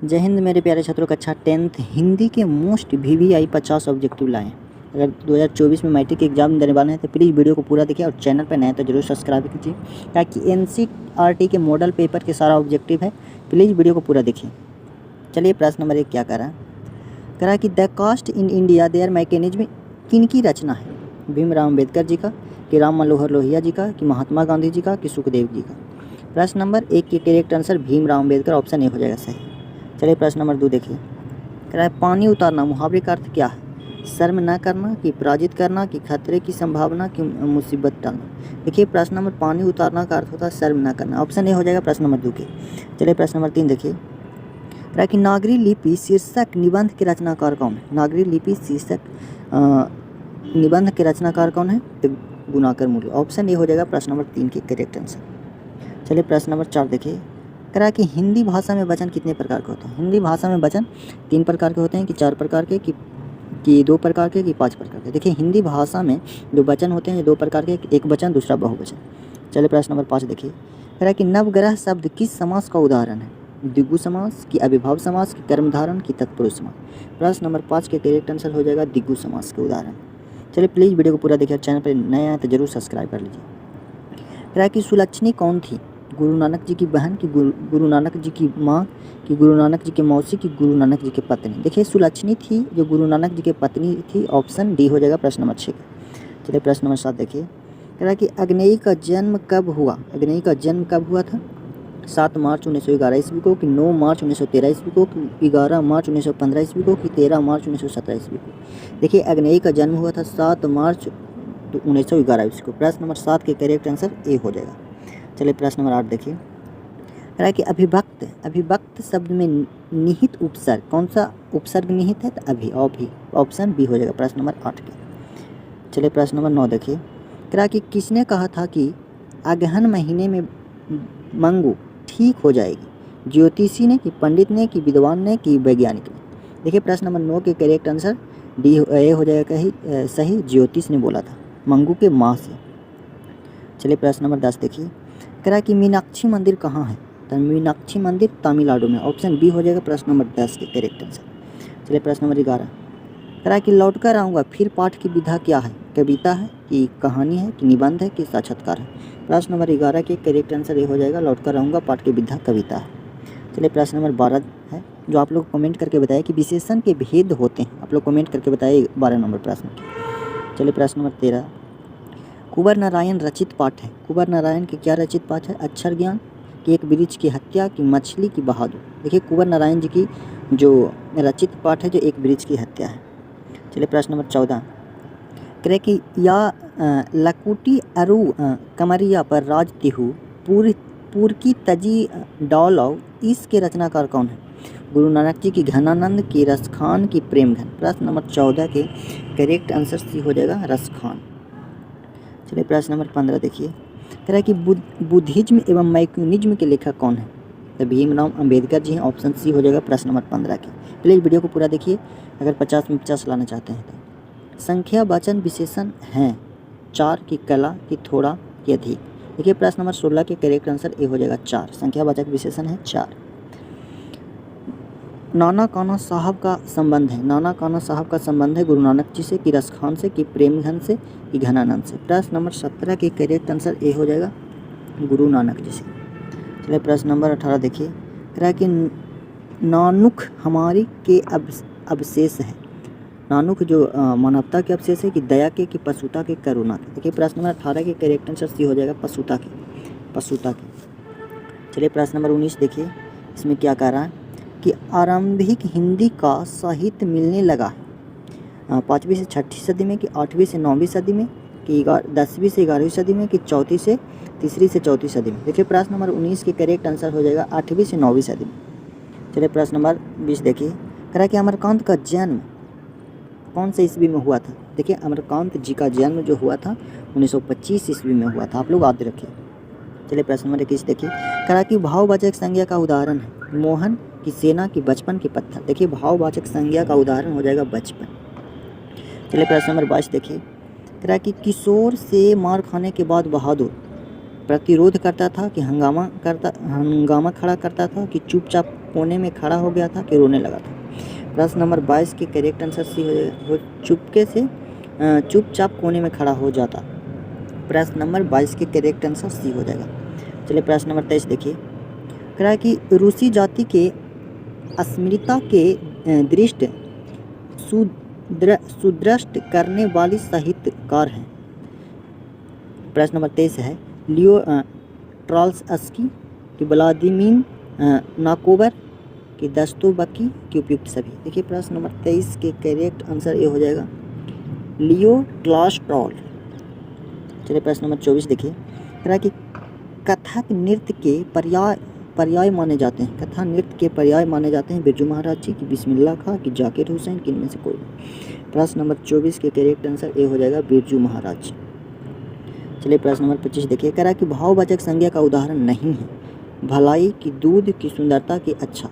जय हिंद मेरे प्यारे छात्रों, कक्षा 10th हिंदी के मोस्ट VVI 50 ऑब्जेक्टिव लाए हैं। अगर 2024 में मैट्रिक एग्जाम देने वाले हैं तो प्लीज़ वीडियो को पूरा देखिए और चैनल पर नए तो जरूर सब्सक्राइब कीजिए, ताकि NCERT के मॉडल पेपर के सारा ऑब्जेक्टिव है। प्लीज़ वीडियो को पूरा देखिए। चलिए प्रश्न नंबर 1 क्या कह रहा है कि the caste in India their mechanism किनकी रचना है? भीमराव अम्बेडकर जी का, कि राम मनोहर लोहिया जी का, कि महात्मा गांधी जी का, कि सुखदेव जी का। प्रश्न नंबर 1 के correct answer Bhimrao Ambedkar, option A हो जाएगा सही। चलिए प्रश्न नंबर 2 देखिए, कह रहा है पानी उतारना मुहावरे का अर्थ क्या है? शर्म न करना, कि पराजित करना, कि खतरे की संभावना, कि मुसीबत टालना। देखिए प्रश्न नंबर पानी उतारना का अर्थ होता है शर्म न करना, ऑप्शन ए हो जाएगा प्रश्न नंबर 2 के। चलिए प्रश्न नंबर 3 देखिए, कह रहा है कि नागरी लिपि शीर्षक निबंध के रचनाकार कौन है? नागरी लिपि शीर्षक निबंध के रचनाकार कौन है? तो गुणाकर मूल्य, ऑप्शन ए हो जाएगा प्रश्न नंबर 3 के करेक्ट आंसर। चलिए प्रश्न नंबर 4 देखिए, कह रहा है कि हिंदी भाषा में वचन कितने प्रकार के होते हैं? हिंदी भाषा में वचन 3 प्रकार के होते हैं, कि 4 प्रकार के, कि 2 प्रकार के, कि 5 प्रकार के। देखिए हिंदी भाषा में जो वचन होते हैं 2 प्रकार के, एक वचन दूसरा बहुवचन। चलिए प्रश्न नंबर 5 देखिए, कह रहा है कि नवग्रह शब्द किस समास का उदाहरण है? द्विगु समास, कि अविभाव समास, कि कर्मधारण, कि तत्पुरुष समास। प्रश्न नंबर 5 के करेक्ट आंसर हो जाएगा द्विगु समास के उदाहरण। चलिए प्लीज़ वीडियो को पूरा देखिए, चैनल पर नए आए तो जरूर सब्सक्राइब कर लीजिए। कह रहा है कि सुलक्षणी कौन थी? गुरु नानक जी की बहन, कि गुरु नानक जी की माँ, कि गुरु नानक जी के मौसी, कि गुरु नानक जी की पत्नी। देखिए सुलक्षणी थी जो गुरु नानक जी की पत्नी थी, ऑप्शन डी हो जाएगा प्रश्न नंबर 6। चलिए प्रश्न नंबर 7 देखिए, कह रहा है कि अग्नेय का जन्म कब हुआ? अग्नेय का जन्म कब हुआ था? 7 मार्च 1911 ईस्वी को, कि 9 मार्च 1913 ईस्वी को, कि 11 मार्च 1915 ईस्वी को, कि 13 मार्च 1917 ईस्वी को। देखिए अग्नेय का जन्म हुआ था 7 मार्च 1911 ईस्वी को। प्रश्न नंबर 7 के करेक्ट आंसर ए हो जाएगा। चलिए प्रश्न नंबर 8 देखिए, कह रहा है कि अभिव्यक्त शब्द में निहित उपसर्ग, कौन सा उपसर्ग निहित है? तो अभी, ऑप्शन बी हो जाएगा प्रश्न नंबर 8 के। चलिए प्रश्न नंबर 9 देखिए, कह रहा है कि किसने कहा था कि अगहन महीने में मंगू ठीक हो जाएगी? ज्योतिषी ने, कि पंडित ने, कि विद्वान ने, कि वैज्ञानिक ने। देखिए प्रश्न नंबर 9 के करेक्ट आंसर डी ए हो जाएगा सही, ज्योतिष ने बोला था मंगू के माँ से। चलिए प्रश्न नंबर 10 देखिए, कह रहा है कि मीनाक्षी मंदिर कहाँ है? तो मीनाक्षी मंदिर तमिलनाडु में, ऑप्शन बी हो जाएगा प्रश्न नंबर 10 के करेक्ट आंसर। चलिए प्रश्न नंबर 11, कह रहा है कि लौट कर आऊँगा फिर पाठ की विधा क्या है? कविता है, कि कहानी है, कि निबंध है, कि साक्षात्कार है। प्रश्न नंबर 11 के करेक्ट आंसर ये हो जाएगा लौट कर आऊँगा पाठ की विधा कविता है। चलिए प्रश्न नंबर 12 है, जो आप लोग कमेंट करके बताइए कि विशेषण के भेद होते हैं। आप लोग कमेंट करके बताइए 12 नंबर प्रश्न की। चलिए प्रश्न नंबर 13, कुंवर नारायण रचित पाठ है। कुंवर नारायण के क्या रचित पाठ है? अक्षर ज्ञान, कि एक वृक्ष की हत्या, कि मछली, की बहादुर। देखिए कुंवर नारायण जी की जो रचित पाठ है जो एक वृक्ष की हत्या है। चलिए प्रश्न नंबर 14, कह रहे कि या लकुटी अरु कमरिया पर राज तिहु पूर की तजी डॉलव, इसके रचनाकार कौन है? गुरु नानक जी, की घनानंद, की रसखान, की प्रेमघन। प्रश्न नंबर 14 के करेक्ट आंसर सी हो जाएगा रसखान। चलिए प्रश्न नंबर 15 देखिए, कह रहा है कि बुद्धिज्म एवं मैक्यूनिज्म के लेखक कौन है? तो भीमराव अम्बेडकर जी हैं, ऑप्शन सी हो जाएगा प्रश्न नंबर 15 के। प्लीज़ वीडियो को पूरा देखिए अगर 50 में 50 लाना चाहते हैं तो। संख्यावाचन विशेषण हैं 4, की कला, की थोड़ा, की अधिक। देखिए प्रश्न नंबर 16 के करेक्ट आंसर ए हो जाएगा 4, संख्यावाचक विशेषण है 4। नाना काना साहब का संबंध है। नाना काना साहब का संबंध है गुरु नानक जी से, कि रसखान से, कि प्रेमघन से, कि घनानंद से। प्रश्न नंबर 17 के करेक्ट आंसर ए हो जाएगा गुरु नानक जी से। चलिए प्रश्न नंबर 18 देखिए, कह रहा है कि नानुक हमारी के अवशेष है। नानुक जो मानवता के अवशेष है, कि दया के, कि पशुता के, करुणा के। देखिए प्रश्न नंबर 18 के करेक्ट आंसर सी हो जाएगा पशुता के। चलिए प्रश्न नंबर 19 देखिए, इसमें क्या कह रहा है कि आरंभिक हिंदी का साहित्य मिलने लगा है 5वीं से 6वीं सदी में, कि 8वीं से 9वीं सदी में, कि 10वीं से 11वीं सदी में, कि 3री से 4वीं सदी में। देखिए प्रश्न नंबर 19 के करेक्ट आंसर हो जाएगा 8वीं से 9वीं सदी में। चलिए प्रश्न नंबर 20 देखिए, कह रहा है कि अमरकांत का जन्म कौन से ईस्वी में हुआ था? देखिए अमरकांत जी का जन्म जो हुआ था 1925 ईस्वी में हुआ था, आप लोग याद रखिए। चलिए प्रश्न नंबर 21 देखिए, कह रहा है कि भाववाचक संज्ञा का उदाहरण है मोहन, की सेना, की बचपन, की पत्थर। देखिए भाववाचक संज्ञा का उदाहरण हो जाएगा बचपन। चलिए प्रश्न नंबर 22 देखिए, कह रहा है कि किशोर से मार खाने के बाद बहादुर प्रतिरोध करता था कि हंगामा खड़ा करता था कि चुपचाप कोने में खड़ा हो गया था कि रोने लगा था। प्रश्न नंबर 22 के करेक्ट आंसर सी हो जाएगा, वो चुपके से चुपचाप कोने में खड़ा हो जाता। प्रश्न नंबर 22 के करेक्ट आंसर सी हो जाएगा। चलिए प्रश्न नंबर 23 देखिए, कह रहा है कि रूसी जाति के अस्मिता के दृष्टि सुदृष्ट करने वाली साहित्यकार हैं। प्रश्न नंबर 23 है लियो ट्रॉल्स्की कि व्लादिमीर नाकोबर कि दस्तोवस्की की उपयुक्त सभी। देखिए प्रश्न नंबर 23 के करेक्ट आंसर ये हो जाएगा लियो टॉल्स्टॉय। चलिए प्रश्न नंबर 24 देखिए, कह रहा है कि कथक नृत्य के पर्याय माने जाते हैं। कथा नृत्य के पर्याय माने जाते हैं बिरजू महाराज जी की बिस्मिल्लाह खां की जाकिर हुसैन की इनमें से कोई। प्रश्न नंबर 24 के करेक्ट आंसर ए हो जाएगा बिरजू महाराज। चलिए प्रश्न नंबर 25 देखिए, कह रहा है कि भाववाचक संज्ञा का उदाहरण नहीं है भलाई की, दूध की, सुंदरता की, अच्छा।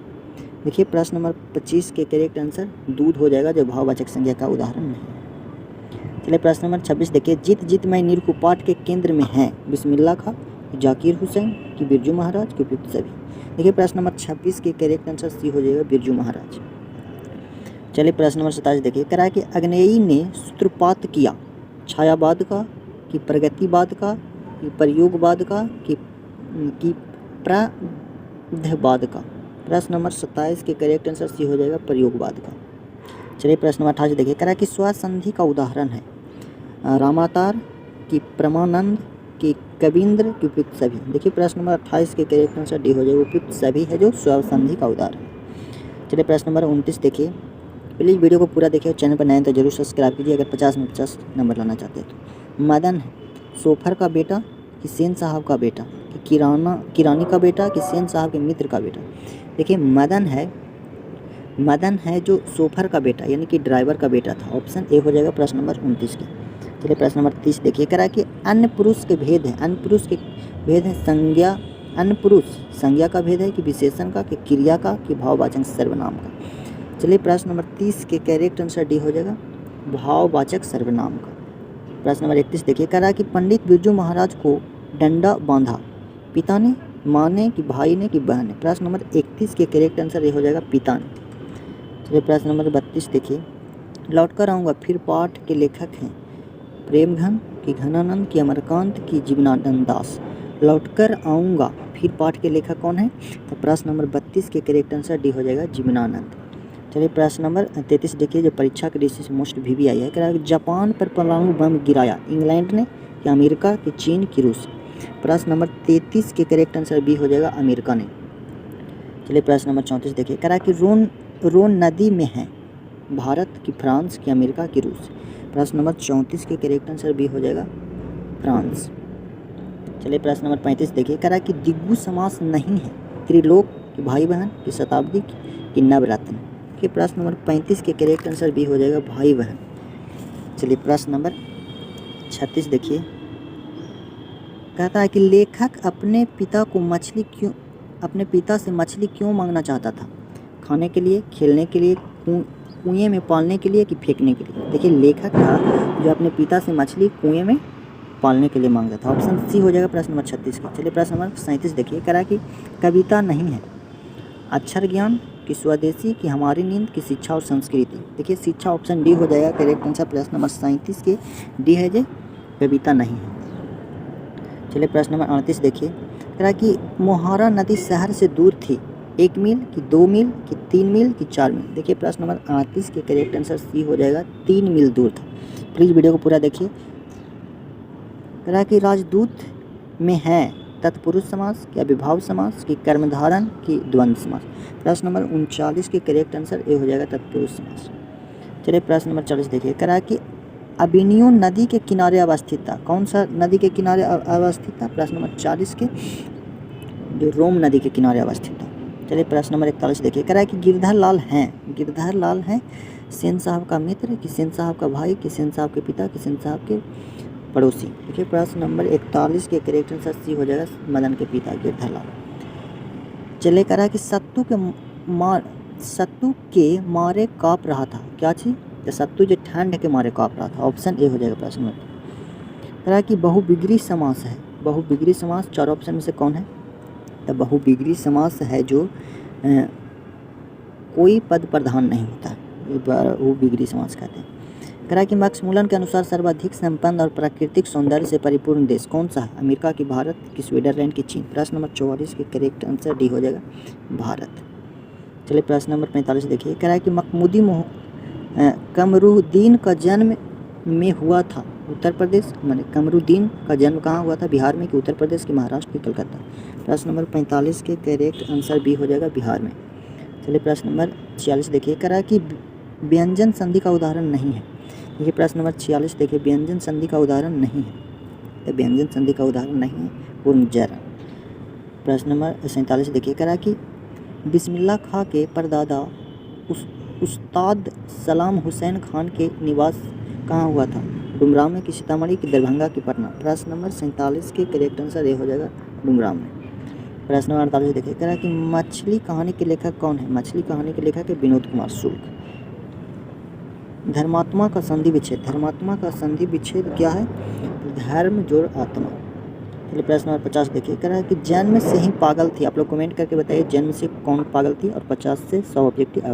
देखिए प्रश्न नंबर 25 के करेक्ट आंसर दूध हो जाएगा जो भाववाचक संज्ञा का उदाहरण नहीं। चलिए प्रश्न नंबर 26 देखिए, जित जित मैं नीलकुपाट के केंद्र में हैं बिस्मिल्लाह खां जाकिर हुसैन की बिरजू महाराज की उपयुक्त सभी। देखिए प्रश्न नंबर 26 के करेक्ट आंसर सी हो जाएगा बिरजू महाराज। चलिए प्रश्न नंबर 27 देखिए, कह रहा है कि अग्नेयी ने सूत्रपात किया छायावाद का कि प्रगतिवाद का कि प्रयोगवाद का कि प्रारब्धवाद का। प्रश्न नंबर 27 के करेक्ट आंसर सी हो जाएगा प्रयोगवाद का। चलिए प्रश्न नंबर 28 देखिए, कह रहा है कि स्वसंधि का उदाहरण है रामावतार की परमानंद कि कविंद्र की उपयुक्त सभी। देखिए प्रश्न नंबर 28 के करेक्ट आंसर डी हो जाएगा उपयुक्त सभी है जो स्वसंधि का उदाहरण। चलिए प्रश्न नंबर 29 देखिए, प्लीज़ वीडियो को पूरा देखिए और चैनल पर नए तो जरूर सब्सक्राइब कीजिए अगर 50 में 50 नंबर लाना चाहते हैं तो। मदन है सोफर का बेटा कि सेन साहब का बेटा कि किरानी का बेटा कि सेन साहब के मित्र का बेटा। देखिए मदन है जो सोफर का बेटा यानी कि ड्राइवर का बेटा था। ऑप्शन ए हो जाएगा प्रश्न नंबर 29 की। चलिए प्रश्न नंबर 30 देखिए, कह रहा है कि अन्य पुरुष के भेद है। अन्य पुरुष के भेद है संज्ञा, अन्य पुरुष संज्ञा का भेद है कि विशेषण का कि क्रिया का कि भाववाचक सर्वनाम का। चलिए प्रश्न नंबर 30 के करेक्ट आंसर डी हो जाएगा भाववाचक सर्वनाम का। प्रश्न नंबर 31 देखिए, कह रहा है कि पंडित बिरजू महाराज को डंडा बांधा पिता ने, माँ ने कि भाई ने कि बहन ने। प्रश्न नंबर 31 के करेक्ट आंसर ये हो जाएगा पिता ने। चलिए प्रश्न नंबर 32 देखिए, लौटकर आऊँगा फिर पाठ के लेखक हैं प्रेमघन की घनानंद की अमरकांत की जीवनानंद दास। लौटकर आऊँगा फिर पाठ के लेखक कौन है? तो प्रश्न नंबर 32 के करेक्ट आंसर डी हो जाएगा जीवनानंद। चलिए प्रश्न नंबर 33 देखिए, जो परीक्षा के दृष्टि से मोस्ट भी आई है, कह रहा है जापान पर परमाणु बम गिराया इंग्लैंड ने कि अमेरिका कि चीन की रूस। प्रश्न नंबर 33 के करेक्ट आंसर बी हो जाएगा अमेरिका ने। चलिए प्रश्न नंबर 34 देखिए, कह रहा है कि रोन नदी में है भारत की फ्रांस की अमेरिका की रूस। प्रश्न नंबर 34 के करेक्ट आंसर बी हो जाएगा फ्रांस। चलिए प्रश्न नंबर 35 देखिए, कह रहा है कि दिग्गु समास नहीं है त्रिलोक की भाई बहन की शताब्दी की नवरत्न के। प्रश्न नंबर 35 के करेक्ट आंसर बी हो जाएगा भाई बहन। चलिए प्रश्न नंबर 36 देखिए, कहता है कि लेखक अपने पिता से मछली क्यों मांगना चाहता था? खाने के लिए, खेलने के लिए, कुएं में पालने के लिए कि फेंकने के लिए। देखिए लेखक था जो अपने पिता से मछली कुएं में पालने के लिए मांगता था। ऑप्शन सी हो जाएगा प्रश्न नंबर 36 का। चलिए प्रश्न नंबर 37 देखिए, कह रहा है कि कविता नहीं है अक्षर ज्ञान की स्वदेशी की हमारी नींद की शिक्षा और संस्कृति। देखिए शिक्षा ऑप्शन डी हो जाएगा करेक्ट आंसर प्रश्न नंबर 37 के डी है जो कविता नहीं है। चलिए प्रश्न नंबर 38 देखिए, कह रहा है कि मोहारा नदी शहर से दूर थी 1 मील कि 2 मील कि 3 मील कि 4 मील। देखिए प्रश्न नंबर 38 के करेक्ट आंसर सी हो जाएगा 3 मील दूर था। प्लीज़ वीडियो को पूरा देखिए। कह रहा है कि राजदूत में है तत्पुरुष समास कि अभिभाव समास कि कर्मधारण की द्वंद्व समास। प्रश्न नंबर 39 के करेक्ट आंसर ए हो जाएगा तत्पुरुष समास। चलिए प्रश्न नंबर 40 देखिए, कह रहा है कि अबिनियो नदी के किनारे अवस्थित था। कौन सा नदी के किनारे अवस्थित था? प्रश्न नंबर 40 के जो रोम नदी के किनारे अवस्थित था। चलिए प्रश्न नंबर 41 देखिए, कह रहा है कि गिरधर लाल हैं सेन साहब का मित्र कि सेन साहब का भाई कि सेन साहब के पिता कि सेन साहब के पड़ोसी। देखिए प्रश्न नंबर 41 के करेक्ट आंसर सी हो जाएगा मदन के पिता गिरधर लाल। चलिए कह रहा है कि सत्तू के मारे काँप रहा था। क्या चीज़? तो सत्तू जो ठंड के मारे काँप रहा था। ऑप्शन ए हो जाएगा प्रश्न नंबर। कह रहा है कि बहुविग्री समास है बहुविग्री समास चार ऑप्शन में से कौन है? तो बहुविग्री समास है जो कोई पद प्रधान नहीं होता है, बहुविग्री समास कहते हैं। कह रहा है कि मैक्समूलन के अनुसार सर्वाधिक संपन्न और प्राकृतिक सौंदर्य से परिपूर्ण देश कौन सा है? अमेरिका की, भारत की, स्विट्जरलैंड की, चीन। प्रश्न नंबर 44 के करेक्ट आंसर डी हो जाएगा भारत। चलिए प्रश्न नंबर 45 देखिए। कह रहा है कि मखमूदी कमरुद्दीन का जन्म में हुआ था उत्तर प्रदेश, माने कमरुद्दीन का जन्म कहाँ हुआ था? बिहार में कि उत्तर प्रदेश की, महाराष्ट्र की, कलकत्ता। प्रश्न नंबर 45 के करेक्ट आंसर बी हो जाएगा बिहार में। चलिए प्रश्न नंबर 46 देखिए। कह रहा है कि व्यंजन संधि का उदाहरण नहीं है। देखिए प्रश्न नंबर 46 देखिए, व्यंजन संधि का उदाहरण नहीं है, तो व्यंजन संधि का उदाहरण नहीं है पूर्णजरण। प्रश्न नंबर 47 देखिए। कह रहा है कि बिस्मिल्लाह खां के परदादा उस्ताद सलाम हुसैन खान के निवास कहाँ हुआ था? डुमराव में कि सीतामढ़ी की, दरभंगा की, पटना। प्रश्न नंबर 47 के करेक्ट आंसर ये हो जाएगा डुमराव में। प्रश्न नंबर 48 देखिए। कह रहा है कि मछली कहानी के लेखक कौन है? मछली कहानी के लेखक है विनोद कुमार शुक्ल। धर्मात्मा का संधि विच्छेद, धर्मात्मा का संधि विच्छेद क्या है? धर्म जोड़ आत्मा। चलिए प्रश्न नंबर 50 देखिए। कह रहा है कि जन्म से ही पागल थी, आप लोग कमेंट करके बताइए जन्म से कौन पागल थी, और 50 से 100 ऑब्जेक्टिव